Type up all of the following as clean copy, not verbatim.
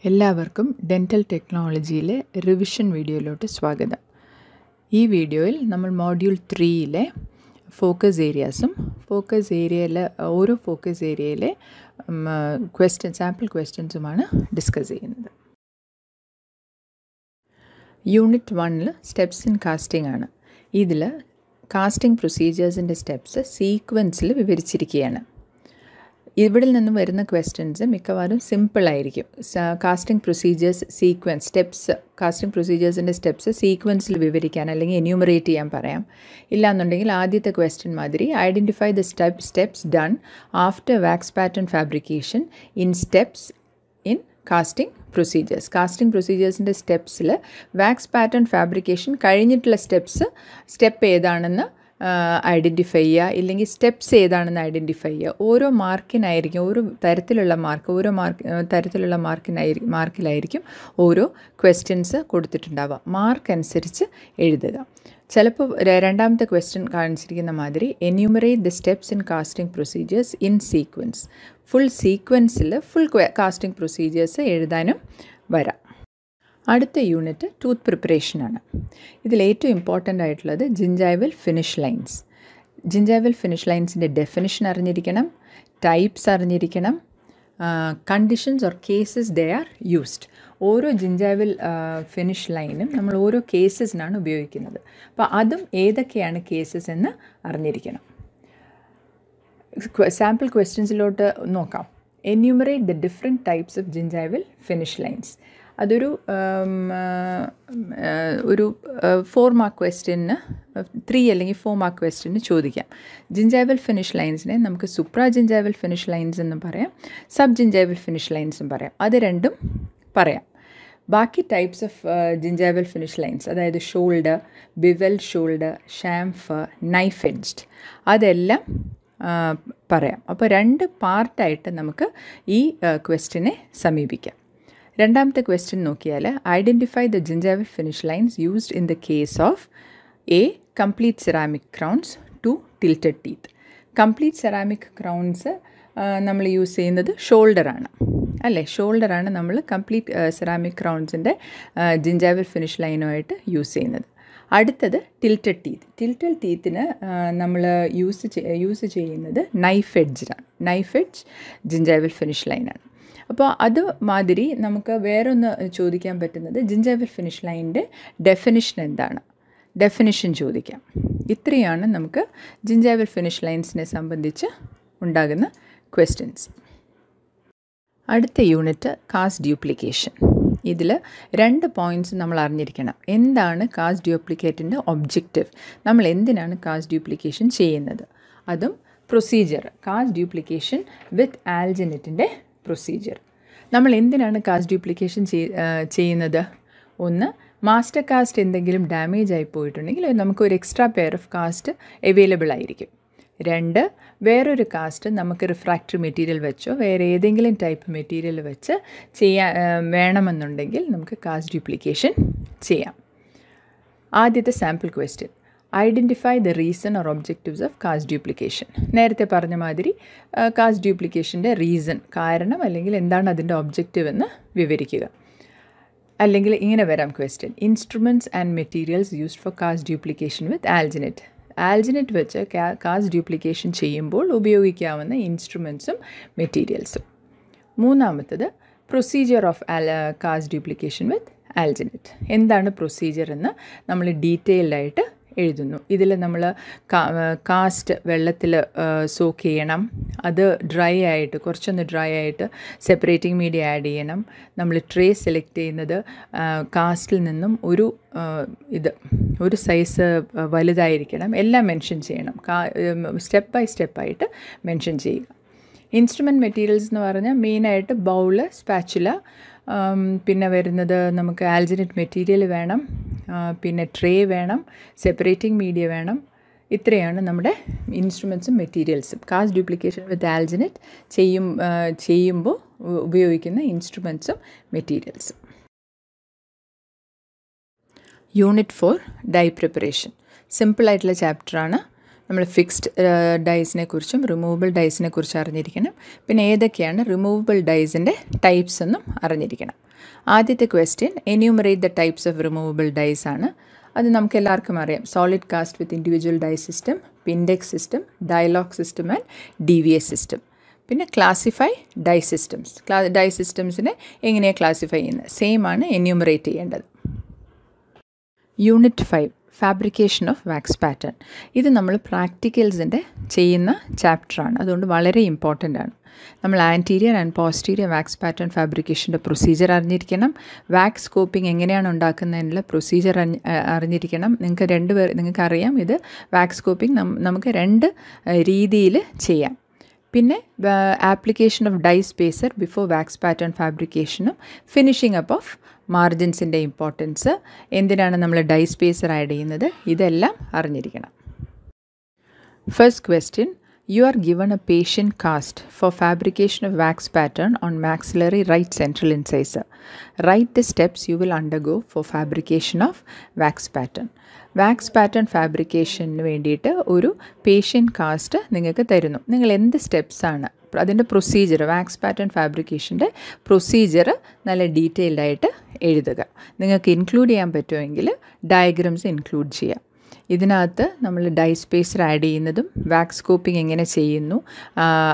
എല്ലാവർക്കും dental ടെക്നോളജിയിലെ revision വീഡിയോയിലോട്ട് സ്വാഗതം. ഈ വീഡിയോയിൽ നമ്മൾ മോഡ്യൂൾ 3-ലെ ഫോക്കസ് ഏരിയാസും ഓരോ ഫോക്കസ് ഏരിയയിലെ സാമ്പിൾ ക്വസ്റ്റ്യൻസുമാണ് ഡിസ്കസ് ചെയ്യുന്നത്. യൂണിറ്റ് 1-ൽ സ്റ്റെപ്സ് ഇൻ കാസ്റ്റിംഗ് ആണ്. ഇതിൽ കാസ്റ്റിംഗ് പ്രൊസീജിയേഴ്സിൻ്റെ സ്റ്റെപ്സ് സീക്വൻസിൽ വിവരിച്ചിരിക്കുകയാണ്. ഇവിടെ നിന്ന് വരുന്ന ക്വസ്റ്റ്യൻസ് മിക്കവാറും സിമ്പിളായിരിക്കും. കാസ്റ്റിംഗ് പ്രൊസീജിയേഴ്സ് കാസ്റ്റിംഗ് പ്രൊസീജിയേഴ്സിൻ്റെ സ്റ്റെപ്സ് സീക്വൻസിൽ വിവരിക്കാൻ അല്ലെങ്കിൽ എന്യൂമറേറ്റ് ചെയ്യാൻ പറയാം. ഇല്ലാന്നുണ്ടെങ്കിൽ ആദ്യത്തെ ക്വസ്റ്റ്യൻ മാതിരി identify the steps done after wax pattern fabrication in steps in casting പ്രൊസീജിയേഴ്സിൻ്റെ സ്റ്റെപ്സിൽ വാക്സ് പാറ്റേൺ ഫാബ്രിക്കേഷൻ കഴിഞ്ഞിട്ടുള്ള സ്റ്റെപ്പ് ഏതാണെന്ന് ഐഡൻറ്റിഫൈ ചെയ്യുക, ഇല്ലെങ്കിൽ സ്റ്റെപ്സ് ഏതാണെന്ന് ഐഡൻറ്റിഫൈ ചെയ്യുക. ഓരോ മാർക്കിനായിരിക്കും മാർക്കിലായിരിക്കും ഓരോ ക്വസ്റ്റ്യൻസ് കൊടുത്തിട്ടുണ്ടാവുക. മാർക്ക് അനുസരിച്ച് എഴുതുക. ചിലപ്പോൾ രണ്ടാമത്തെ ക്വസ്റ്റ്യൻ കാണിച്ചിരിക്കുന്ന മാതിരി enumerate the steps in casting procedures in sequence. Full casting procedures എഴുതാനും വരാം. അടുത്ത യൂണിറ്റ് ടൂത്ത് പ്രിപ്പറേഷനാണ്. ഇതിൽ ഏറ്റവും ഇമ്പോർട്ടൻ്റ് ആയിട്ടുള്ളത് gingival finish lines. Gingival finish ലൈൻസിൻ്റെ definition അറിഞ്ഞിരിക്കണം, ടൈപ്സ് അറിഞ്ഞിരിക്കണം, conditions or cases they are used. ഓരോ ജിഞ്ചൈവൽ ഫിനിഷ് ലൈനും നമ്മൾ ഓരോ കേസസിനാണ് ഉപയോഗിക്കുന്നത്. അപ്പോൾ അതും ഏതൊക്കെയാണ് കേസസ് എന്ന് അറിഞ്ഞിരിക്കണം. സാമ്പിൾ ക്വസ്റ്റ്യൻസിലോട്ട് നോക്കാം. Enumerate the different types of gingival finish lines. അതൊരു 4 മാർക്ക് ക്വസ്റ്റ്യന് 3 അല്ലെങ്കിൽ 4 മാർക്ക് ക്വസ്റ്റ്യന് ചോദിക്കാം. ജിഞ്ചൈവൽ ഫിനിഷ് ലൈൻസിനെ നമുക്ക് സുപ്രാ ജിഞ്ചൈവൽ ഫിനിഷ് ലൈൻസ് എന്നും പറയാം, സബ് ജിഞ്ചൈവൽ ഫിനിഷ് ലൈൻസും പറയാം. അത് രണ്ടും പറയാം. ബാക്കി types of gingival finish lines, അതായത് shoulder, bevel shoulder, chamfer, knife edged, അതെല്ലാം പറയാം. അപ്പോൾ 2 പാർട്ടായിട്ട് നമുക്ക് ഈ ക്വസ്റ്റ്യനെ സമീപിക്കാം. രണ്ടാമത്തെ ക്വസ്റ്റ്യൻ നോക്കിയാൽ identify the gingival finish lines used in the case of a complete ceramic crowns, 2 tilted teeth. Complete ceramic crowns നമ്മൾ യൂസ് ചെയ്യുന്നത് ഷോൾഡറാണ്, അല്ലേ? ഷോൾഡറാണ് നമ്മൾ കംപ്ലീറ്റ് സെറാമിക് ക്രൗൺസിൻ്റെ ജിഞ്ചൈവൽ ഫിനിഷ് ലൈനുമായിട്ട് യൂസ് ചെയ്യുന്നത്. അടുത്തത് ടിൽറ്റഡ് ടീത്ത്. ടിൽറ്റഡ് ടീത്തിന് നമ്മൾ യൂസ് ചെയ്യുന്നത് നൈഫ് എഡ്ജാണ്. നൈഫ് എഡ്ജ് ജിഞ്ചൈവൽ ഫിനിഷ് ലൈനാണ്. അപ്പോൾ അത് മാതിരി നമുക്ക് വേറൊന്ന് ചോദിക്കാൻ പറ്റുന്നത് ജിഞ്ചൈവൽ ഫിനിഷ് ലൈനിൻ്റെ ഡെഫിനിഷൻ എന്താണ്, ഡെഫിനിഷൻ ചോദിക്കാം. ഇത്രയാണ് നമുക്ക് ജിഞ്ചൈവൽ ഫിനിഷ് ലൈൻസിനെ സംബന്ധിച്ച് ഉണ്ടാകുന്ന ക്വസ്റ്റ്യൻസ്. അടുത്ത യൂണിറ്റ് കാസ്റ്റ് ഡ്യൂപ്ലിക്കേഷൻ. ഇതിൽ 2 പോയിൻറ്റ്സ് നമ്മൾ അറിഞ്ഞിരിക്കണം. എന്താണ് കാസ്റ്റ് ഡ്യൂപ്ലിക്കേറ്റിൻ്റെ ഒബ്ജക്റ്റീവ്, നമ്മൾ എന്തിനാണ് കാസ്റ്റ് ഡ്യൂപ്ലിക്കേഷൻ ചെയ്യുന്നത്, അതും പ്രൊസീജിയർ, കാസ്റ്റ് ഡ്യൂപ്ലിക്കേഷൻ വിത്ത് ആൽജിനെറ്റിൻ്റെ പ്രൊസീജിയർ. നമ്മൾ എന്തിനാണ് കാസ്റ്റ് ഡ്യൂപ്ലിക്കേഷൻ ചെയ്യുന്നത്? ഒന്ന്, മാസ്റ്റർ കാസ്റ്റ് എന്തെങ്കിലും ഡാമേജ് ആയി പോയിട്ടുണ്ടെങ്കിൽ നമുക്കൊരു extra pair of caste available ആയിരിക്കും. 2, വേറൊരു കാസ്റ്റ് നമുക്ക് റിഫ്രാക്റ്ററി മെറ്റീരിയൽ വെച്ചോ വേറെ ഏതെങ്കിലും ടൈപ്പ് മെറ്റീരിയൽ വെച്ച് വേണമെന്നുണ്ടെങ്കിൽ നമുക്ക് കാസ്റ്റ് ഡ്യൂപ്ലിക്കേഷൻ ചെയ്യാം. ആദ്യത്തെ sample question, identify the reason or objectives of cast duplication. നേരത്തെ പറഞ്ഞ മാതിരി കാസ്റ്റ് ഡ്യൂപ്ലിക്കേഷൻ്റെ റീസൺ, കാരണം അല്ലെങ്കിൽ എന്താണ് അതിൻ്റെ ഒബ്ജക്റ്റീവ് എന്ന് വിവരിക്കുക. അല്ലെങ്കിൽ ഇങ്ങനെ വരാം question, instruments and materials used for cast duplication with alginate. Alginate വെച്ച് കാസ്റ്റ് ഡ്യൂപ്ലിക്കേഷൻ ചെയ്യുമ്പോൾ ഉപയോഗിക്കാവുന്ന ഇൻസ്ട്രുമെൻറ്റ്സും മെറ്റീരിയൽസും. മൂന്നാമത്തത് procedure of cast duplication with alginate. എന്താണ് പ്രൊസീജിയർ എന്ന് നമ്മൾ ഡീറ്റെയിൽഡായിട്ട് എഴുതുന്നു. ഇതിൽ നമ്മൾ കാസ്റ്റ് വെള്ളത്തിൽ സോക്ക് ചെയ്യണം, അത് കുറച്ചൊന്ന് ഡ്രൈ ആയിട്ട് സെപ്പറേറ്റിംഗ് മീഡിയ ആഡ് ചെയ്യണം. നമ്മൾ ട്രേ സെലക്ട് ചെയ്യുന്നത് കാസ്റ്റിൽ നിന്നും ഒരു സൈസ് വലുതായിരിക്കണം. എല്ലാം മെൻഷൻ ചെയ്യണം, സ്റ്റെപ്പ് ബൈ സ്റ്റെപ്പായിട്ട് മെൻഷൻ ചെയ്യുക. ഇൻസ്ട്രുമെൻറ്റ് മെറ്റീരിയൽസ് എന്ന് പറഞ്ഞാൽ മെയിനായിട്ട് ബൗള്, സ്പാച്ചുല, പിന്നെ വരുന്നത് നമുക്ക് ആൽജിനെറ്റ് മെറ്റീരിയൽ വേണം, പിന്നെ ട്രേ വേണം, സെപ്പറേറ്റിംഗ് മീഡിയ വേണം. ഇത്രയാണ് നമ്മുടെ ഇൻസ്ട്രുമെൻറ്റ്സും മെറ്റീരിയൽസും. കാസ്റ്റ് ഡ്യൂപ്ലിക്കേഷൻ വിത്ത് ആൽജിനെറ്റ് ചെയ്യുമ്പോൾ ഉപയോഗിക്കുന്ന ഇൻസ്ട്രുമെൻറ്റ്സും മെറ്റീരിയൽസും. Unit 4 die preparation. സിമ്പിളായിട്ടുള്ള ചാപ്റ്ററാണ്. നമ്മൾ ഫിക്സ്ഡ് ഡൈസിനെ കുറിച്ചും റിമൂവബിൾ ഡൈസിനെ കുറിച്ച് അറിഞ്ഞിരിക്കണം. പിന്നെ ഏതൊക്കെയാണ് റിമൂവബിൾ ഡൈസിൻ്റെ ടൈപ്സ് എന്നും അറിഞ്ഞിരിക്കണം. ആദ്യത്തെ question enumerate the types of removable dies ആണ്. അത് നമുക്ക് എല്ലാവർക്കും അറിയാം. Solid cast with individual die system, pindex system, Di-Lok system and DVS system. പിന്നെ ക്ലാസിഫൈ ഡൈ സിസ്റ്റംസ്. ഡൈ സിസ്റ്റംസിനെ എങ്ങനെയാണ് ക്ലാസിഫൈ ചെയ്യുന്നത്? സെയിം ആണ് എന്യൂമറേറ്റ് ചെയ്യേണ്ടത്. Unit 5 fabrication of wax pattern. ഇത് നമ്മൾ പ്രാക്ടിക്കൽസിൻ്റെ ചെയ്യുന്ന ചാപ്റ്ററാണ്. അതുകൊണ്ട് വളരെ ഇമ്പോർട്ടൻ്റ് ആണ്. നമ്മൾ anterior and posterior wax pattern ഫാബ്രിക്കേഷൻ്റെ പ്രൊസീജിയർ അറിഞ്ഞിരിക്കണം. വാക്സ് സ്കോപ്പിംഗ് എങ്ങനെയാണ് ഉണ്ടാക്കുന്നതിനുള്ള പ്രൊസീജിയർ അറിഞ്ഞിരിക്കണം. നിങ്ങൾക്കറിയാം ഇത് വാക്സ് സ്കോപ്പിംഗ് നമുക്ക് 2 രീതിയിൽ ചെയ്യാം. പിന്നെ application of die spacer before wax pattern ഫാബ്രിക്കേഷനും ഫിനിഷിംഗ് അപ്പ് ഓഫ് മാർജിൻസിൻ്റെ ഇമ്പോർട്ടൻസ്, എന്തിനാണ് നമ്മൾ ഡൈ സ്പേസർ ആഡ് ചെയ്യുന്നത്, ഇതെല്ലാം അറിഞ്ഞിരിക്കണം. First question, you are given a patient cast for fabrication of wax pattern on maxillary right central incisor. Write the steps you will undergo for fabrication of wax pattern. Wax pattern ഫാബ്രിക്കേഷന് വേണ്ടിയിട്ട് ഒരു patient cast നിങ്ങൾക്ക് തരുന്നു. നിങ്ങൾ എന്ത് സ്റ്റെപ്സാണ് അതിൻ്റെ procedure, wax pattern ഫാബ്രിക്കേഷൻ്റെ procedure നല്ല ഡീറ്റെയിൽഡായിട്ട് എഴുതുക. നിങ്ങൾക്ക് ഇൻക്ലൂഡ് ചെയ്യാൻ പറ്റുമെങ്കിൽ ഡയഗ്രംസ് ഇൻക്ലൂഡ് ചെയ്യാം. ഇതിനകത്ത് നമ്മൾ ഡൈ സ്പേസർ ആഡ് ചെയ്യുന്നതും വാക്സ് സ്കോപ്പിംഗ് എങ്ങനെ ചെയ്യുന്നു,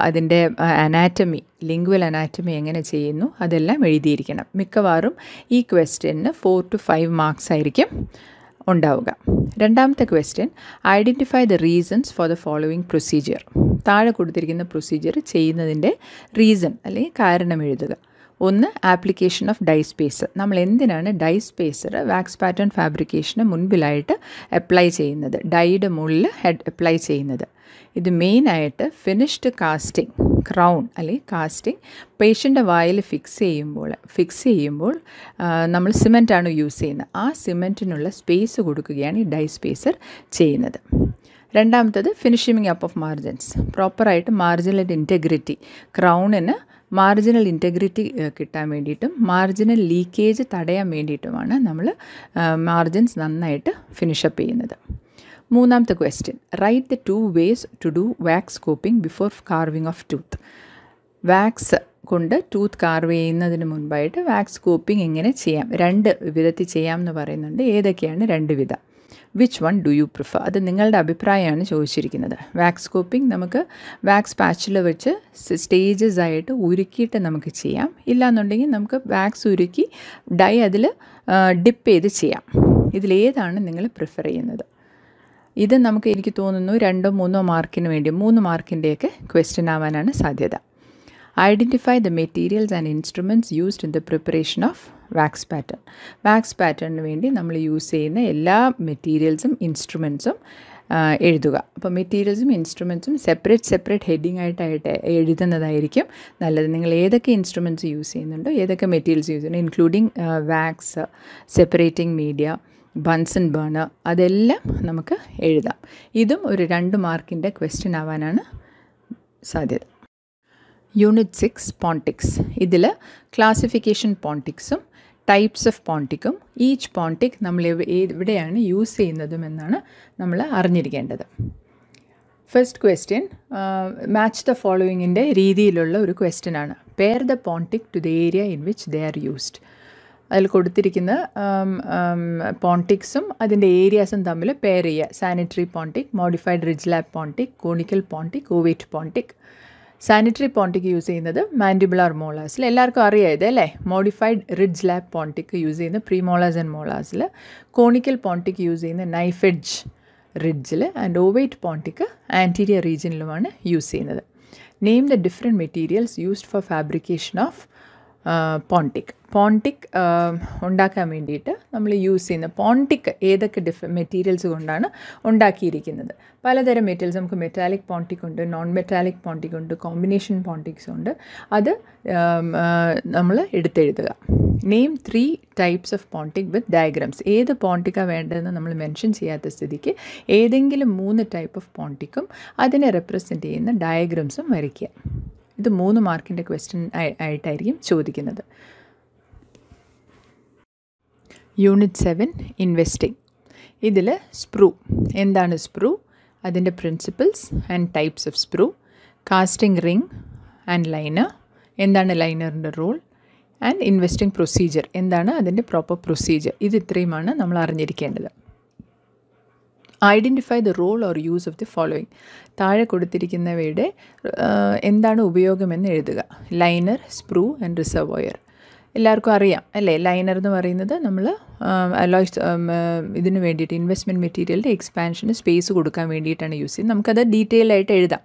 അതിൻ്റെ അനാറ്റമി, ലിംഗ്വൽ അനാറ്റമി എങ്ങനെ ചെയ്യുന്നു, അതെല്ലാം എഴുതിയിരിക്കണം. മിക്കവാറും ഈ ക്വസ്റ്റ്യന് 4 to 5 മാർക്സ് ആയിരിക്കും ഉണ്ടാവുക. രണ്ടാമത്തെ question, identify the reasons for the following procedure. താഴെ കൊടുത്തിരിക്കുന്ന പ്രൊസീജിയർ ചെയ്യുന്നതിൻ്റെ റീസൺ അല്ലെങ്കിൽ കാരണം എഴുതുക. 1, ആപ്ലിക്കേഷൻ ഓഫ് ഡൈ സ്പേസർ. നമ്മൾ എന്തിനാണ് ഡൈ സ്പേസർ വാക്സ് പാറ്റേൺ ഫാബ്രിക്കേഷന് മുൻപിലായിട്ട് അപ്ലൈ ചെയ്യുന്നത്, ഡൈയുടെ മുകളിൽ അപ്ലൈ ചെയ്യുന്നത്? ഇത് മെയിനായിട്ട് ഫിനിഷ്ഡ് കാസ്റ്റിംഗ്, ക്രൗൺ അല്ലെങ്കിൽ കാസ്റ്റിംഗ് പേഷ്യൻ്റെ വായിൽ ഫിക്സ് ചെയ്യുമ്പോൾ നമ്മൾ സിമെൻറ്റാണ് യൂസ് ചെയ്യുന്നത്. ആ സിമെൻറ്റിനുള്ള സ്പേസ് കൊടുക്കുകയാണ് ഈ ഡൈ സ്പേസർ ചെയ്യുന്നത്. രണ്ടാമത്തത് ഫിനിഷിംഗ് അപ്പ് ഓഫ് മാർജിൻസ്. പ്രോപ്പറായിട്ട് മാർജിനൽ ഇൻറ്റഗ്രിറ്റി, ക്രൗണിന് മാർജിനൽ ഇൻറ്റഗ്രിറ്റി കിട്ടാൻ വേണ്ടിയിട്ടും മാർജിനൽ ലീക്കേജ് തടയാൻ വേണ്ടിയിട്ടുമാണ് നമ്മൾ മാർജിൻസ് നന്നായിട്ട് ഫിനിഷപ്പ് ചെയ്യുന്നത്. മൂന്നാമത്തെ question, write the 2 ways to do wax scooping before carving of tooth. Wax കൊണ്ട് ടൂത്ത് കാർവ് ചെയ്യുന്നതിന് മുൻപായിട്ട് വാക്സ് സ്കോപ്പിംഗ് എങ്ങനെ ചെയ്യാം? 2 വിധത്തിൽ ചെയ്യാം എന്ന് പറയുന്നുണ്ട്. ഏതൊക്കെയാണ് 2 വിധം? Which one do you prefer? അത് നിങ്ങളുടെ അഭിപ്രായമാണ് ചോദിച്ചിരിക്കുന്നത്. വാക്സ് സ്കോപ്പിംഗ് നമുക്ക് വാക്സ് പാച്ചിൽ വെച്ച് സ്റ്റേജസ് ആയിട്ട് ഉരുക്കിയിട്ട് നമുക്ക് ചെയ്യാം. ഇല്ലാന്നുണ്ടെങ്കിൽ നമുക്ക് വാക്സ് ഉരുക്കി ഡൈ അതിൽ ഡിപ്പ് ചെയ്ത് ചെയ്യാം. ഇതിലേതാണ് നിങ്ങൾ പ്രിഫർ ചെയ്യുന്നത്? ഇത് നമുക്ക് എനിക്ക് തോന്നുന്നു 2 or 3 മാർക്കിന് വേണ്ടി 3 മാർക്കിൻ്റെയൊക്കെ ക്വസ്റ്റ്യൻ ആവാനാണ് സാധ്യത. Identify the materials and instruments used in the preparation of wax pattern. Wax പാറ്റേണിന് വേണ്ടി നമ്മൾ യൂസ് ചെയ്യുന്ന എല്ലാ മെറ്റീരിയൽസും ഇൻസ്ട്രുമെൻറ്റ്സും എഴുതുക. അപ്പോൾ മെറ്റീരിയൽസും ഇൻസ്ട്രുമെൻറ്റ്സും സെപ്പറേറ്റ് ഹെഡിങ് ആയിട്ട് എഴുതുന്നതായിരിക്കും നല്ലത്. നിങ്ങൾ ഏതൊക്കെ ഇൻസ്ട്രുമെൻറ്റ്സ് യൂസ് ചെയ്യുന്നുണ്ടോ, ഏതൊക്കെ മെറ്റീരിയൽസ് യൂസ് ചെയ്യുന്നുണ്ടോ, including wax, separating media, Bunsen burner, അതെല്ലാം നമുക്ക് എഴുതാം. ഇതും ഒരു 2 മാർക്കിൻ്റെ ക്വസ്റ്റ്യൻ ആവാനാണ് സാധ്യത. Unit 6 pontics. ഇതിൽ ക്ലാസിഫിക്കേഷൻ പോണ്ടിക്സും ടൈപ്സ് ഓഫ് പോണ്ടിക്കും ഈച്ച് പോണ്ടിക് നമ്മൾ എവിടെയാണ് യൂസ് ചെയ്യുന്നതും എന്നാണ് നമ്മൾ അറിഞ്ഞിരിക്കേണ്ടത്. ഫസ്റ്റ് ക്വസ്റ്റ്യൻ മാച്ച് ദ ഫോളോവിങ്ങിൻ്റെ രീതിയിലുള്ള ഒരു ക്വസ്റ്റ്യനാണ്. Pair the pontic to the area in which they are used. അതിൽ കൊടുത്തിരിക്കുന്ന പോണ്ടിക്സും അതിൻ്റെ ഏരിയാസും തമ്മിൽ പെയർ ചെയ്യുക. Sanitary pontic, modified ridge lap pontic, conical pontic, ovate pontic. Sanitary pontic use ചെയ്യുന്നത് മാൻഡിബുലാർ മോളാസിൽ, എല്ലാവർക്കും അറിയാം ഇത് അല്ലേ. Modified ridge lap pontic use ചെയ്യുന്നത് പ്രീമോളാസ് ആൻഡ് മോളാസിൽ. കോണിക്കൽ പോണ്ടിക് യൂസ് ചെയ്യുന്നത് നൈഫ് എഡ്ജ് റിഡ്ജിൽ. ആൻഡ് ഓവേറ്റ് പോണ്ടിക് ആൻറ്റീരിയർ റീജിയനിലുമാണ് യൂസ് ചെയ്യുന്നത്. Name the different materials used for fabrication of pontic ഉണ്ടാക്കാൻ വേണ്ടിയിട്ട് നമ്മൾ യൂസ് ചെയ്യുന്ന പോണ്ടിക് ഏതൊക്കെ മെറ്റീരിയൽസ് കൊണ്ടാണ് ഉണ്ടാക്കിയിരിക്കുന്നത്? പലതരം മെറ്റീരിയൽസ്, നമുക്ക് മെറ്റാലിക് പോണ്ടിക് ഉണ്ട്, നോൺ മെറ്റാലിക് പോണ്ടിക് ഉണ്ട്, കോമ്പിനേഷൻ പോണ്ടിക്സ് ഉണ്ട്. അത് നമ്മൾ എടുത്തെഴുതുക. Name 3 types of pontic with diagrams. ഏത് പോണ്ടിക്കാണ് വേണ്ടതെന്ന് നമ്മൾ മെൻഷൻ ചെയ്യാത്ത സ്ഥിതിക്ക് ഏതെങ്കിലും 3 ടൈപ്പ് ഓഫ് പോണ്ടിക്കും അതിനെ റെപ്രസെൻറ്റ് ചെയ്യുന്ന ഡയഗ്രാംസും വരയ്ക്കുക. ഇത് 3 മാർക്കിൻ്റെ ക്വസ്റ്റ്യൻ ആയിട്ടായിരിക്കും ചോദിക്കുന്നത്. Unit 7 investing. ഇതിൽ സ്പ്രൂ. എന്താണ് സ്പ്രൂ? അതിൻ്റെ principles and types of sprue, casting ring and liner, എന്താണ് ലൈനറിൻ്റെ റോൾ, ആൻഡ് ഇൻവെസ്റ്റിംഗ് പ്രൊസീജിയർ, എന്താണ് അതിൻ്റെ പ്രോപ്പർ പ്രൊസീജിയർ. ഇത് ഇത്രയുമാണ് നമ്മൾ അറിഞ്ഞിരിക്കേണ്ടത്. Identify the role or use of the following. താഴെ കൊടുത്തിരിക്കുന്നവയുടെ എന്താണ് ഉപയോഗമെന്ന് എഴുതുക. Liner, sprue and reservoir. എല്ലാവർക്കും അറിയാം അല്ലേ, ലൈനർ എന്ന് പറയുന്നത് നമ്മൾ അലോയ്സ് ഇതിന് വേണ്ടിയിട്ട് ഇൻവെസ്റ്റ്മെൻറ്റ് മെറ്റീരിയലിൻ്റെ എക്സ്പാൻഷന് സ്പേസ് കൊടുക്കാൻ വേണ്ടിയിട്ടാണ് യൂസ് ചെയ്യുന്നത്. നമുക്കത് ഡീറ്റെയിൽ ആയിട്ട് എഴുതാം.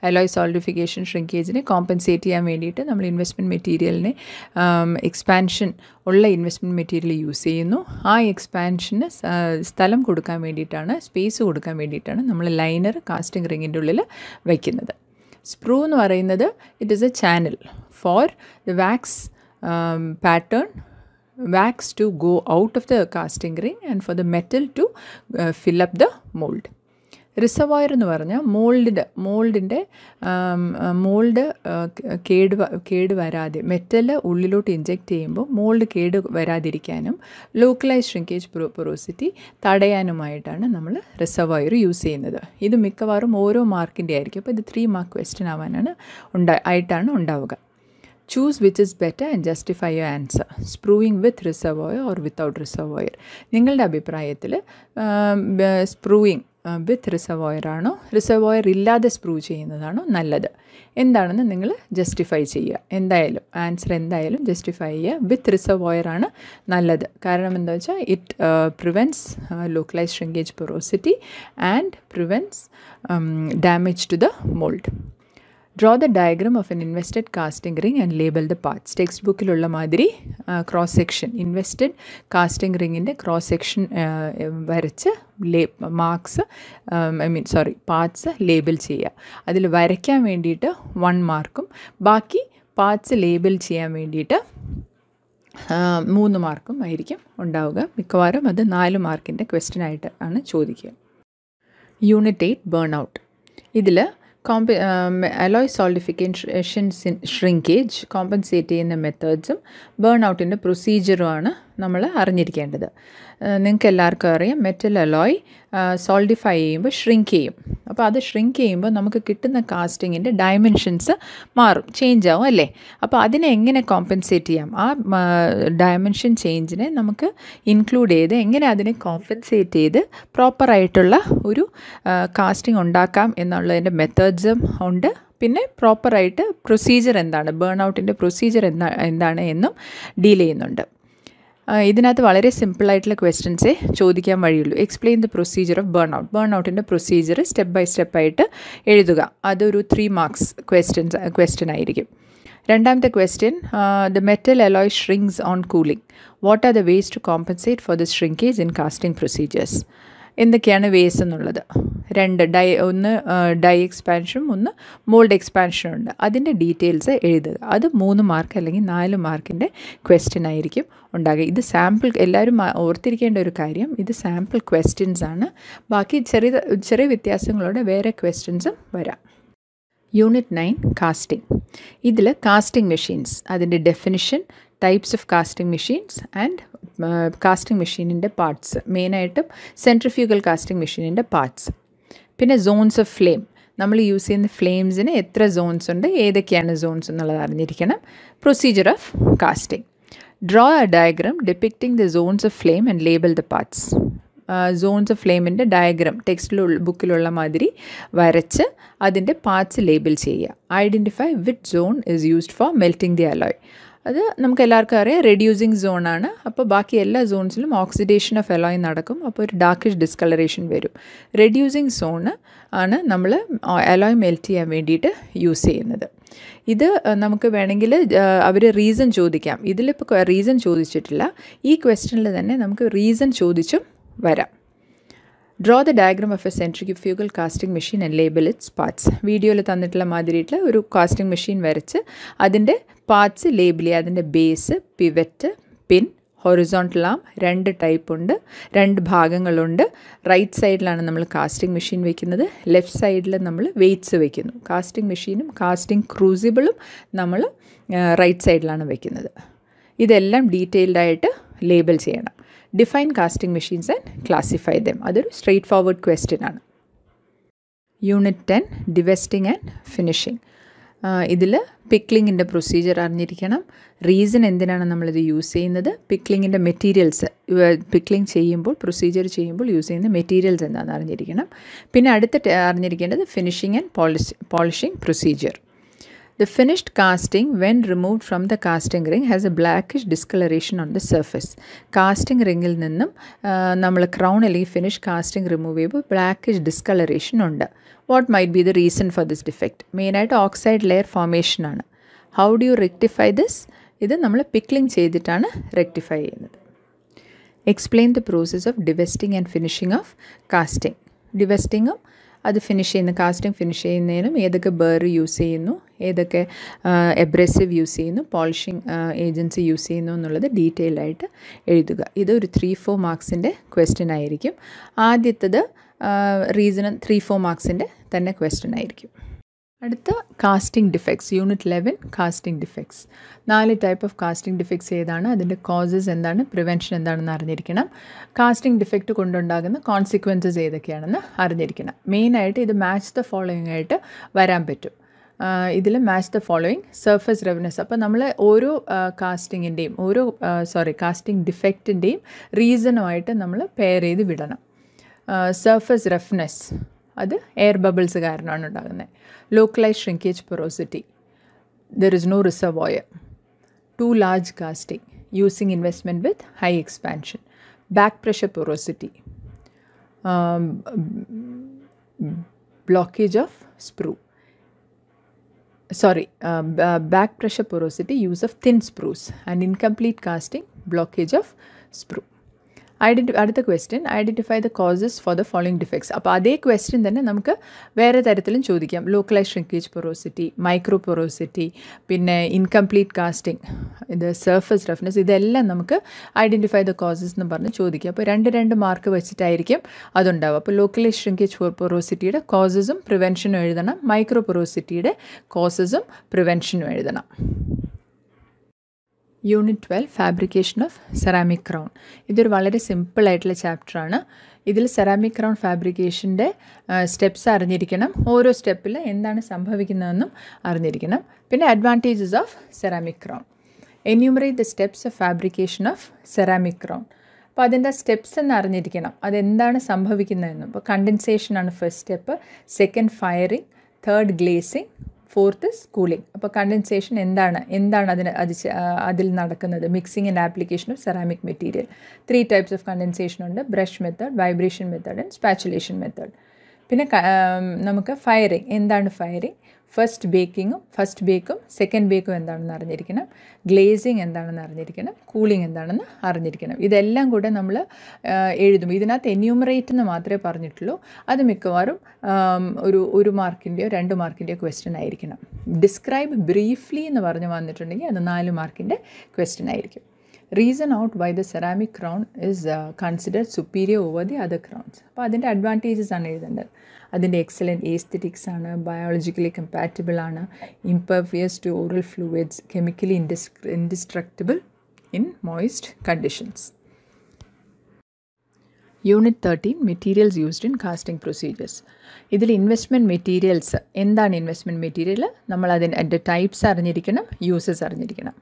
അലോയ് സോൾഡിഫിക്കേഷൻ ഷ്രിങ്കേജിനെ കോമ്പൻസേറ്റ് ചെയ്യാൻ വേണ്ടിയിട്ട് നമ്മൾ ഇൻവെസ്റ്റ്മെൻറ്റ് മെറ്റീരിയലിനെ എക്സ്പാൻഷൻ ഉള്ള ഇൻവെസ്റ്റ്മെൻറ്റ് മെറ്റീരിയൽ യൂസ് ചെയ്യുന്നു. ആ എക്സ്പാൻഷന് സ്ഥലം കൊടുക്കാൻ വേണ്ടിയിട്ടാണ്, സ്പേസ് കൊടുക്കാൻ വേണ്ടിയിട്ടാണ് നമ്മൾ ലൈനർ കാസ്റ്റിംഗ് റിങ്ങിൻ്റെ ഉള്ളിൽ വയ്ക്കുന്നത്. സ്പ്രൂ എന്ന് പറയുന്നത് it is a channel for the wax pattern, wax to go out of the casting ring and for the metal to fill up the mold. Reservoir എന്ന് പറഞ്ഞാൽ മോൾഡ് കേട് വരാതെ, മെറ്റൽ ഉള്ളിലോട്ട് inject ചെയ്യുമ്പോൾ മോൾഡ് കേട് വരാതിരിക്കാനും localise shrinkage porosity തടയാനുമായിട്ടാണ് നമ്മൾ reservoir use ചെയ്യുന്നത്. ഇത് മിക്കവാറും ഓരോ മാർക്കിൻ്റെ ആയിരിക്കും. അപ്പോൾ ഇത് 3 മാർക്ക് ക്വസ്റ്റ്യൻ ആവാനാണ് ആയിട്ടാണ് ഉണ്ടാവുക. Choose which is better and justify your answer. Spruing with reservoir or without reservoir. നിങ്ങളുടെ അഭിപ്രായത്തിൽ സ്പ്രൂയിങ് വിത്ത് റിസർവോയർ ആണോ റിസർവോയർ ഇല്ലാതെ സ്പ്രൂ ചെയ്യുന്നതാണോ നല്ലത് എന്താണെന്ന് നിങ്ങൾ ജസ്റ്റിഫൈ ചെയ്യുക. എന്തായാലും ആൻസർ എന്തായാലും ജസ്റ്റിഫൈ ചെയ്യുക. വിത്ത് റിസർവോയർ ആണ് നല്ലത്. കാരണം എന്താ വെച്ചാൽ it prevents localise shrinkage porosity and prevents damage to the mould. Draw the diagram of an invested casting ring and label the parts. Text ബുക്കിലുള്ള മാതിരി ക്രോസ് സെക്ഷൻ, ഇൻവെസ്റ്റഡ് കാസ്റ്റിംഗ് റിങ്ങിൻ്റെ ക്രോസ് സെക്ഷൻ വരച്ച് parts label ചെയ്യുക. അതിൽ വരയ്ക്കാൻ വേണ്ടിയിട്ട് 1 മാർക്കും ബാക്കി പാർട്സ് ലേബൽ ചെയ്യാൻ വേണ്ടിയിട്ട് 3 മാർക്കും ആയിരിക്കും ഉണ്ടാവുക. മിക്കവാറും അത് 4 മാർക്കിൻ്റെ ക്വസ്റ്റ്യൻ ആയിട്ട് ആണ് ചോദിക്കുക. Unit 8 burn out. ഇതിൽ അലോയ് സോൾഡിഫിക്കേഷൻ ഷ്രിങ്കേജ് കോമ്പൻസേറ്റ് ചെയ്യുന്ന മെത്തേഡ്സും ബേൺ ഔട്ടിൻ്റെ പ്രൊസീജിയറുമാണ് നമ്മൾ അറിഞ്ഞിരിക്കേണ്ടത്. നിങ്ങൾക്ക് എല്ലാവർക്കും അറിയാം, മെറ്റൽ അലോയ് സോൾഡിഫൈ ചെയ്യുമ്പോൾ ഷ്രിങ്ക് ചെയ്യും. അപ്പോൾ അത് ഷ്രിങ്ക് ചെയ്യുമ്പോൾ നമുക്ക് കിട്ടുന്ന കാസ്റ്റിങ്ങിൻ്റെ ഡയമെൻഷൻസ് മാറും, ചേഞ്ച് ആവും അല്ലേ. അപ്പോൾ അതിനെ എങ്ങനെ കോമ്പൻസേറ്റ് ചെയ്യാം, ആ ഡയമെൻഷൻ ചേഞ്ചിനെ നമുക്ക് ഇൻക്ലൂഡ് ചെയ്ത് എങ്ങനെ അതിനെ കോമ്പൻസേറ്റ് ചെയ്ത് പ്രോപ്പറായിട്ടുള്ള ഒരു കാസ്റ്റിംഗ് ഉണ്ടാക്കാം എന്നുള്ളതിൻ്റെ മെത്തേഡ്സും ഉണ്ട്. പിന്നെ പ്രോപ്പറായിട്ട് പ്രൊസീജിയർ എന്താണ്, ബേൺ ഔട്ടിൻ്റെ പ്രൊസീജിയർ എന്താണ് എന്നും ഡീൽ ചെയ്യുന്നുണ്ട്. ഇതിനകത്ത് വളരെ സിമ്പിളായിട്ടുള്ള ക്വസ്റ്റ്യൻസേ ചോദിക്കാൻ വഴിയുള്ളൂ. Explain the procedure of burn out. Burn ഔട്ടിൻ്റെ പ്രൊസീജിയർ സ്റ്റെപ്പ് ബൈ സ്റ്റെപ്പായിട്ട് എഴുതുക. അതൊരു 3 മാർക്സ് ക്വസ്റ്റ്യൻ ആയിരിക്കും. രണ്ടാമത്തെ question, the metal alloy shrinks on cooling. What are the ways to compensate for the shrinkage in casting procedures. എന്തൊക്കെയാണ് ways എന്നുള്ളത്. 2 ഒന്ന് dye എക്സ്പാൻഷനും ഒന്ന് മോൾഡ് എക്സ്പാൻഷനും ഉണ്ട്. അതിൻ്റെ ഡീറ്റെയിൽസ് എഴുതുക. അത് 3 മാർക്ക് അല്ലെങ്കിൽ 4 മാർക്കിൻ്റെ ക്വസ്റ്റ്യൻ ആയിരിക്കും ഉണ്ടാകുക. ഇത് സാമ്പിൾ, എല്ലാവരും ഓർത്തിരിക്കേണ്ട ഒരു കാര്യം, ഇത് സാമ്പിൾ ക്വസ്റ്റ്യൻസ് ആണ്. ബാക്കി ചെറിയ വ്യത്യാസങ്ങളോടെ വേറെ ക്വസ്റ്റ്യൻസും വരാം. Unit 9 casting. ഇതിൽ കാസ്റ്റിംഗ് മെഷീൻസ്, അതിൻ്റെ definition, types of casting machines and casting മെഷീനിൻ്റെ പാർട്സ്, മെയിനായിട്ടും സെൻട്രിഫ്യൂഗൽ കാസ്റ്റിംഗ് മെഷീനിൻ്റെ പാർട്സ്. പിന്നെ സോൺസ് ഓഫ് ഫ്ലെയിം, നമ്മൾ യൂസ് ചെയ്യുന്ന ഫ്ലെയിംസിന് എത്ര സോൺസ് ഉണ്ട്, ഏതൊക്കെയാണ് സോൺസ് എന്നുള്ളത് അറിഞ്ഞിരിക്കണം. Procedure of casting. Draw a diagram depicting the zones of flame and label the parts. Zones of ഫ്ലെയിമിൻ്റെ ഡയഗ്രാം ബുക്കിലുള്ള മാതിരി വരച്ച് അതിൻ്റെ പാർട്സ് ലേബൽ ചെയ്യുക. Identify which zone is used for melting the alloy. അത് നമുക്ക് എല്ലാവർക്കും അറിയാം, റെഡ്യൂസിങ് സോണാണ്. അപ്പോൾ ബാക്കി എല്ലാ സോൺസിലും ഓക്സിഡേഷൻ ഓഫ് അലോയ് നടക്കും. അപ്പോൾ ഒരു ഡാർക്കിഷ് ഡിസ്കളറേഷൻ വരും. റെഡ്യൂസിങ് സോണ് ആണ് നമ്മൾ അലോയ് മെൽറ്റ് ചെയ്യാൻ വേണ്ടിയിട്ട് യൂസ് ചെയ്യുന്നത്. ഇത് നമുക്ക് വേണമെങ്കിൽ അവർ റീസൺ ചോദിക്കാം. ഇതിലിപ്പോൾ റീസൺ ചോദിച്ചിട്ടില്ല. ഈ ക്വസ്റ്റ്യനിൽ തന്നെ നമുക്ക് റീസൺ ചോദിച്ചും വരാം. Draw the diagram of A centrifugal casting machine and label it's parts. വീഡിയോയിൽ തന്നിട്ടുള്ള മാതിരിയിട്ടുള്ള ഒരു കാസ്റ്റിംഗ് മെഷീൻ വരച്ച് അതിൻ്റെ പാർട്സ് ലേബിൾ ചെയ്യുക. അതിൻ്റെ ബേസ്, പിവറ്റ്, പിൻ, ഹൊറിസോണ്ടൽ ആം 2 ടൈപ്പ് ഉണ്ട്, 2 ഭാഗങ്ങളുണ്ട്. റൈറ്റ് സൈഡിലാണ് നമ്മൾ കാസ്റ്റിംഗ് മെഷീൻ വയ്ക്കുന്നത്, ലെഫ്റ്റ് സൈഡിൽ നമ്മൾ വെയ്റ്റ്സ് വയ്ക്കുന്നു. കാസ്റ്റിംഗ് മെഷീനും കാസ്റ്റിംഗ് ക്രൂസിബിളും നമ്മൾ റൈറ്റ് സൈഡിലാണ് വയ്ക്കുന്നത്. ഇതെല്ലാം ഡീറ്റെയിൽഡായിട്ട് ലേബൽ ചെയ്യണം. Define casting machines and classify them. അതൊരു സ്ട്രെയിറ്റ് ഫോർവേഡ് ക്വസ്റ്റ്യൻ ആണ്. Unit 10 divesting and finishing. ഇതിൽ പിക്ലിങ്ങിൻ്റെ പ്രൊസീജിയർ അറിഞ്ഞിരിക്കണം, റീസൺ എന്തിനാണ് നമ്മളിത് യൂസ് ചെയ്യുന്നത്, പിക്ലിങ്ങിൻ്റെ മെറ്റീരിയൽസ്, പിക്ലിംഗ് ചെയ്യുമ്പോൾ പ്രൊസീജിയർ ചെയ്യുമ്പോൾ യൂസ് ചെയ്യുന്ന മെറ്റീരിയൽസ് എന്താണെന്ന് അറിഞ്ഞിരിക്കണം. പിന്നെ അറിഞ്ഞിരിക്കേണ്ടത് finishing and polishing procedure. The finished casting, when removed from the casting ring, has a blackish discoloration on the surface. Casting ringil നിന്നും നമ്മൾ ക്രൗൺ അല്ലെങ്കിൽ ഫിനിഷ് കാസ്റ്റിംഗ് റിമൂവ് ചെയ്യുമ്പോൾ ബ്ലാക്കിഷ് ഡിസ്കളറേഷൻ ഉണ്ട്. What might be the reason for this defect? മെയിനായിട്ട് oxide layer ഫോർമേഷനാണ്. How do you rectify this? ഇത് നമ്മൾ pickling ചെയ്തിട്ടാണ് റെക്ടിഫൈ ചെയ്യുന്നത്. Explain the process of divesting and finishing of casting. ഡിവെസ്റ്റിങ്ങും അത് ഫിനിഷ് ചെയ്യുന്ന കാസ്റ്റിംഗ് ഫിനിഷ് ചെയ്യുന്നതിനും ഏതൊക്കെ ബർ യൂസ് ചെയ്യുന്നു, ഏതൊക്കെ എബ്രസീവ് യൂസ് ചെയ്യുന്നു, പോളിഷിംഗ് ഏജൻസി യൂസ് ചെയ്യുന്നു എന്നുള്ളത് ഡീറ്റെയിൽ ആയിട്ട് എഴുതുക. ഇതൊരു 3-4 മാർക്സിൻ്റെ ക്വസ്റ്റ്യൻ ആയിരിക്കും. ആദ്യത്തത് റീസൺ 3-4 മാർക്സിൻ്റെ തന്നെ ക്വസ്റ്റ്യൻ ആയിരിക്കും. അടുത്ത casting defects, unit 11 casting defects. 4 type of casting defects ഏതാണ്, അതിൻ്റെ കോസസ് എന്താണ്, പ്രിവെൻഷൻ എന്താണെന്ന് അറിഞ്ഞിരിക്കണം. കാസ്റ്റിംഗ് ഡിഫക്റ്റ് കൊണ്ടുണ്ടാകുന്ന കോൺസിക്വൻസസ് ഏതൊക്കെയാണെന്ന് അറിഞ്ഞിരിക്കണം. മെയിനായിട്ട് ഇത് മാച്ച് ദ ഫോളോയിങ് ആയിട്ട് വരാൻ പറ്റും. ഇതിൽ match the following surface roughness. അപ്പോൾ നമ്മൾ ഓരോ കാസ്റ്റിങ്ങിൻ്റെയും കാസ്റ്റിംഗ് ഡിഫക്റ്റിൻ്റെയും റീസണുമായിട്ട് നമ്മൾ പെയർ ചെയ്ത് വിടണം. സർഫസ് റഫ്നെസ് അത് എയർ ബബിൾസ് കാരണമാണ് ഉണ്ടാകുന്നത്. Localise shrinkage porosity, there is no reservoir. Too large casting, using investment with high expansion. Back pressure porosity, blockage of sprue. Back pressure porosity, use of thin sprues, and incomplete casting, blockage of sprue. അടുത്ത question, identify the causes for the following defects. അപ്പോൾ അതേ question തന്നെ നമുക്ക് വേറെ തരത്തിലും ചോദിക്കാം. Localise shrinkage porosity, micro porosity, പിന്നെ incomplete casting, ഇത് സർഫസ് റഫ്നെസ്, ഇതെല്ലാം നമുക്ക് ഐഡൻറ്റിഫൈ ദ കോസസ് എന്ന് പറഞ്ഞ് ചോദിക്കാം. അപ്പോൾ 2 മാർക്ക് വെച്ചിട്ടായിരിക്കും അതുണ്ടാവുക. അപ്പോൾ ലോക്കലൈസ് ഷ്രിങ്കേജ് porosityയുടെ കോസസും പ്രിവെൻഷനും എഴുതണം, മൈക്രോ porosityയുടെ കോസസും പ്രിവെൻഷനും എഴുതണം. Unit 12 fabrication of ceramic crown. ഇതൊരു വളരെ സിമ്പിളായിട്ടുള്ള ചാപ്റ്ററാണ്. ഇതിൽ സെറാമിക് ക്രൗൺ ഫാബ്രിക്കേഷൻ്റെ സ്റ്റെപ്സ് അറിഞ്ഞിരിക്കണം, ഓരോ സ്റ്റെപ്പിൽ എന്താണ് സംഭവിക്കുന്നതെന്നും അറിഞ്ഞിരിക്കണം. പിന്നെ advantages of ceramic crown. Enumerate the steps of fabrication of ceramic crown. അപ്പോൾ അതിൻ്റെ സ്റ്റെപ്സ് എന്ന് അറിഞ്ഞിരിക്കണം, അതെന്താണ് സംഭവിക്കുന്നതെന്നും. അപ്പോൾ കണ്ടൻസേഷനാണ് first step, second firing, third glazing, fourth cooling. അപ്പോൾ കണ്ടൻസേഷൻ എന്താണ് അതിൽ നടക്കുന്നത്? Mixing and application of ceramic material. 3 types of condensation ഉണ്ട്, brush method, vibration method and spatulation method. പിന്നെ നമുക്ക് ഫയറിങ്, എന്താണ് ഫയറിങ്? ഫസ്റ്റ് ബേക്കും സെക്കൻഡ് ബേക്കും എന്താണെന്ന് അറിഞ്ഞിരിക്കണം, ഗ്ലേസിങ് എന്താണെന്ന് അറിഞ്ഞിരിക്കണം, കൂളിംഗ് എന്താണെന്ന് അറിഞ്ഞിരിക്കണം. ഇതെല്ലാം കൂടെ നമ്മൾ എഴുതും. ഇതിനകത്ത് എന്യൂമറേറ്റ് എന്ന് മാത്രമേ പറഞ്ഞിട്ടുള്ളൂ. അത് മിക്കവാറും ഒരു മാർക്കിൻ്റെയോ 2 മാർക്കിൻ്റെയോ ക്വസ്റ്റ്യൻ ആയിരിക്കണം. ഡിസ്ക്രൈബ് ബ്രീഫ്ലി എന്ന് പറഞ്ഞ് വന്നിട്ടുണ്ടെങ്കിൽ അത് 4 മാർക്കിൻ്റെ ക്വസ്റ്റ്യൻ ആയിരിക്കും. Reason out why the ceramic crown is considered superior over the other crowns. അപ്പോൾ അതിൻ്റെ അഡ്വാൻറ്റേജസ് ആണ് എഴുതേണ്ടത്. അതിൻ്റെ എക്സലൻറ്റ് ഏസ്തെറ്റിക്സ് ആണ്, ബയോളജിക്കലി കമ്പാറ്റബിൾ ആണ്, impervious to oral fluids, chemically indestructible in moist conditions. Unit 13 materials used in casting procedures. ഇതിൽ investment materials, എന്താണ് investment material, നമ്മൾ അതിൻ്റെ ടൈപ്സ് അറിഞ്ഞിരിക്കണം, യൂസസ് അറിഞ്ഞിരിക്കണം.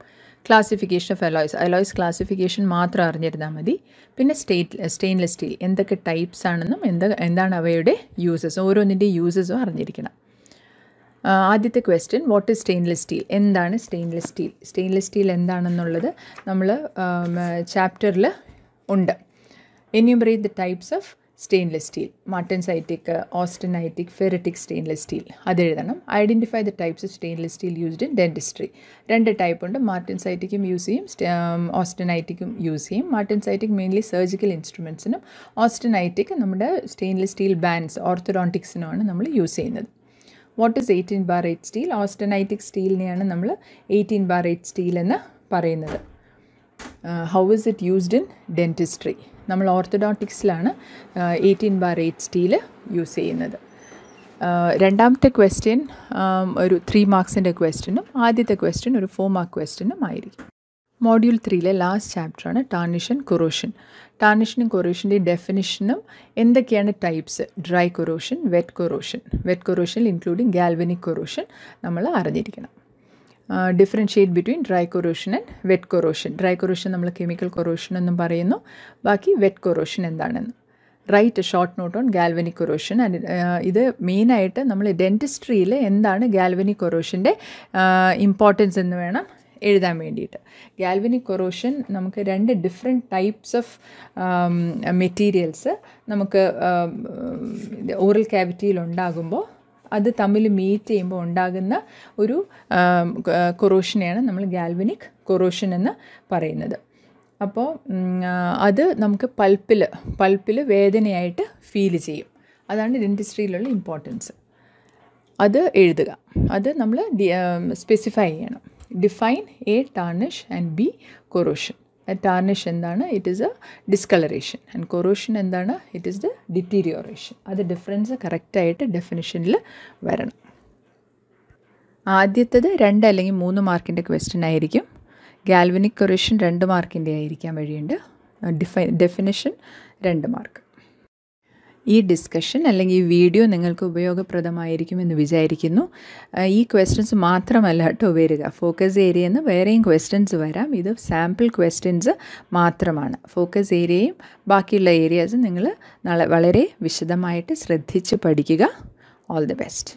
ക്ലാസിഫിക്കേഷൻ ഓഫ് അലോയ്സ് ക്ലാസിഫിക്കേഷൻ മാത്രം അറിഞ്ഞിരുന്നാൽ മതി. പിന്നെ സ്റ്റെയിൻലെസ് സ്റ്റീൽ എന്തൊക്കെ ടൈപ്സ് ആണെന്നും എന്താണ് അവയുടെ യൂസസ്, ഓരോന്നിൻ്റെ യൂസസും അറിഞ്ഞിരിക്കണം. ആദ്യത്തെ question, what is stainless steel? എന്താണ് സ്റ്റെയിൻലെസ് സ്റ്റീൽ? സ്റ്റെയിൻലെസ് സ്റ്റീൽ എന്താണെന്നുള്ളത് നമ്മൾ ചാപ്റ്ററിൽ ഉണ്ട്. Enumerate the types of stainless steel. Martensitic, austenitic, ferritic stainless steel അതെഴുതണം. Identify the types of stainless steel used in dentistry. 2 type ഉണ്ട്, മാർട്ടൻസൈറ്റിക്കും യൂസ് ചെയ്യും, ഓസ്റ്റനൈറ്റിക്കും use ചെയ്യും. മാർട്ടൻസൈറ്റിക് മെയിൻലി സർജിക്കൽ ഇൻസ്ട്രുമെൻറ്റ്സിനും, ഓസ്റ്റനൈറ്റിക് നമ്മുടെ സ്റ്റെയിൻലെസ് സ്റ്റീൽ ബാൻഡ്സ്, ഓർത്തോഡോണ്ടിക്സിനുമാണ് നമ്മൾ യൂസ് ചെയ്യുന്നത്. What is 18/8 steel? ഓസ്റ്റനൈറ്റിക് സ്റ്റീലിനെയാണ് നമ്മൾ 18/8 സ്റ്റീൽ എന്ന് പറയുന്നത്. How is it used in dentistry? നമ്മൾ ഓർത്തോഡോണ്ടിക്സിലാണ് 18/8 സ്റ്റീല് യൂസ് ചെയ്യുന്നത്. രണ്ടാമത്തെ ക്വസ്റ്റ്യൻ ഒരു 3 മാർക്സിൻ്റെ ക്വസ്റ്റ്യനും ആദ്യത്തെ ക്വസ്റ്റ്യൻ ഒരു 4 മാർക്ക് ക്വസ്റ്റ്യനും ആയിരിക്കും. മോഡ്യൂൾ 3-ലെ ലാസ്റ്റ് ചാപ്റ്ററാണ് ടാർണിഷ് ആൻഡ് കൊറോഷൻ. ടാർണിഷിനും കൊറോഷൻ്റെ ഡെഫിനിഷനും എന്തൊക്കെയാണ് types, dry corrosion, wet corrosion including galvanic corrosion നമ്മൾ അറിഞ്ഞിരിക്കണം. Differentiate between dry corrosion and wet corrosion. Dry corrosion നമ്മൾ കെമിക്കൽ കൊറോഷൻ എന്നും പറയുന്നു. ബാക്കി വെറ്റ് കൊറോഷൻ എന്താണെന്ന്. Write short note on galvanic corrosion. And ഇത് മെയിനായിട്ട് നമ്മൾ ഡെൻറ്റിസ്ട്രിയിൽ എന്താണ് ഗാൽവനിക് കൊറോഷൻ്റെ ഇമ്പോർട്ടൻസ് എന്ന് വേണം എഴുതാൻ വേണ്ടിയിട്ട്. ഗാൽവനിക് കൊറോഷൻ നമുക്ക് 2 ഡിഫറെൻറ്റ് ടൈപ്സ് ഓഫ് മെറ്റീരിയൽസ് നമുക്ക് ഓറൽ ക്യാവിറ്റിയിൽ ഉണ്ടാകുമ്പോൾ അത് തമ്മിൽ മീറ്റ് ചെയ്യുമ്പോൾ ഉണ്ടാകുന്ന ഒരു കൊറോഷനെയാണ് നമ്മൾ ഗാൽവനിക് കൊറോഷൻ എന്ന് പറയുന്നത്. അപ്പോൾ അത് നമുക്ക് പൾപ്പിൽ വേദനയായിട്ട് ഫീൽ ചെയ്യും. അതാണ് ഡെൻറ്റിസ്ട്രിയിലുള്ള ഇമ്പോർട്ടൻസ്. അത് എഴുതുക. അത് നമ്മൾ സ്പെസിഫൈ ചെയ്യണം. Define A tarnish and B corrosion. Tarnish എന്താണ്? It is a discoloration. And corrosion എന്താണ്? It is the deterioration. അത് ഡിഫറൻസ് കറക്റ്റായിട്ട് ഡെഫിനിഷനിൽ വരണം. ആദ്യത്തേത് 2 അല്ലെങ്കിൽ 3 മാർക്കിൻ്റെ ക്വസ്റ്റ്യൻ ആയിരിക്കും. ഗാൽവനിക് കൊറോഷൻ 2 മാർക്കിൻ്റെ ആയിരിക്കാൻ വഴിയുണ്ട്. Definition 2 mark. ഈ ഡിസ്കഷൻ അല്ലെങ്കിൽ ഈ വീഡിയോ നിങ്ങൾക്ക് ഉപയോഗപ്രദമായിരിക്കുമെന്ന് വിചാരിക്കുന്നു. ഈ ക്വസ്റ്റ്യൻസ് മാത്രമല്ല കേട്ടോ വരിക. ഫോക്കസ് ഏരിയയിൽ നിന്ന് വേറെയും ക്വസ്റ്റ്യൻസ് വരാം. ഇത് സാമ്പിൾ ക്വസ്റ്റ്യൻസ് മാത്രമാണ്. ഫോക്കസ് ഏരിയയും ബാക്കിയുള്ള ഏരിയാസും നിങ്ങൾ വളരെ വിശദമായിട്ട് ശ്രദ്ധിച്ച് പഠിക്കുക. All the best.